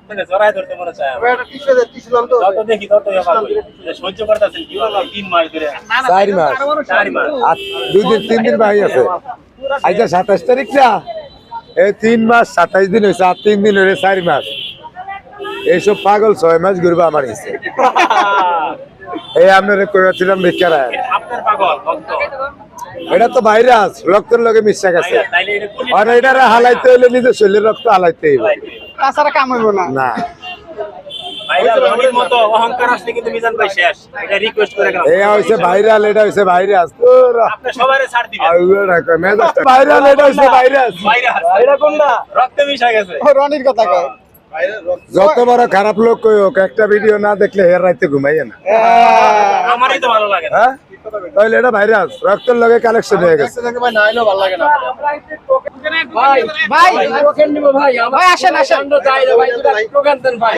আপনাকে জড়ায় ধরতে মনে চায় আমার। যত দেখি ততই অবাক হই। যে সহ্য করতেছেন কিভাবে 3 মাস ধরে? 4 মাস 4 মাস। আর 2 দিন 3 দিন বাকি আছে আজকে 27 তারিখ না এই 3 মাস 27 দিন হয়েছে আর 3 দিন হলে 4 মাস এইসব পাগল 6 মাস ঘুরবে আমার কাছে এই আপনারা কইছিলাম বেকারা আপনার পাগল ভক্ত। এটা তো ভাইরাস রক্তের লগে মিশা গেছে তাইলে এটা কোন আর এটারে হালাইতে হইলে নিজের শরীরের রক্ত হালাইতে হইবে তাছাড়া কাম হইব না। না ভাইরাল রনির মতো অহংকার আসলে কিন্তু মিজান ভাই শেষ। এটা রিকোয়েস্ট করে গেলাম। এই হইছে ভাইরাল এটা হইছে ভাইরাস আপনি সবাইরে ছাড় দিবেন। ভাইরাল এটা হইছে ভাইরাস ভাইরাস। এটা কোনটা? রক্তে মিশা গেছে। ও রনির কথা কয়। যত বড় খারাপ লোক কই হোক একটা ভিডিও না দেখলে হের রাইতে ঘুমাইয়ে না আমারই তো ভালো লাগে না। হ্যাঁ তাহলে এটা ভাইরাস রক্তের লগে কালেকশন হয়ে গেছে ভাই ভাই ভাই আসেন আসেন ভাই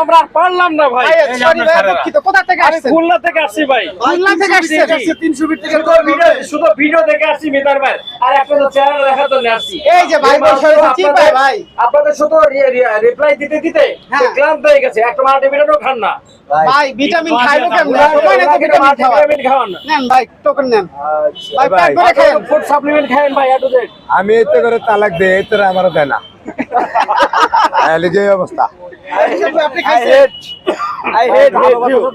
আমরা আর পারলাম না ভাই। ভাই সরি ভাই দুঃখিত কোথা থেকে আসছেন? খুলনা থেকে আসছি ভাই। খুলনা থেকে আসছেন? 300 ফিট থেকে শুধু ভিডিও দেখে আসছি মিতার ভাই। আর আপনাদের চেহারা দেখার জন্য আসছি। এই যে ভাই বসে ঠিক ভাই ভাই আপনাদের শুধু রিপ্লাই দিতে দিতে হ্যাঁ। ক্লান্ত হয়ে গেছে। একটা মাল্টিভিটামিনও খান না। ভাই ভিটামিন খাইবো কেমনে? সময় নাই তো ভিটামিন খাওয়া। মাল্টিভিটামিন খাওয়ান না। নেন ভাই টোকেন নেন ভাই ভাই, পেট ভরে খান। ফুড সাপ্লিমেন্ট খাবেন ভাই এ টু জেড। আমি এতে করে তালাক দেই এতে আমার দেয় না এই অবস্থা আপনি খাইছেন? I hate you.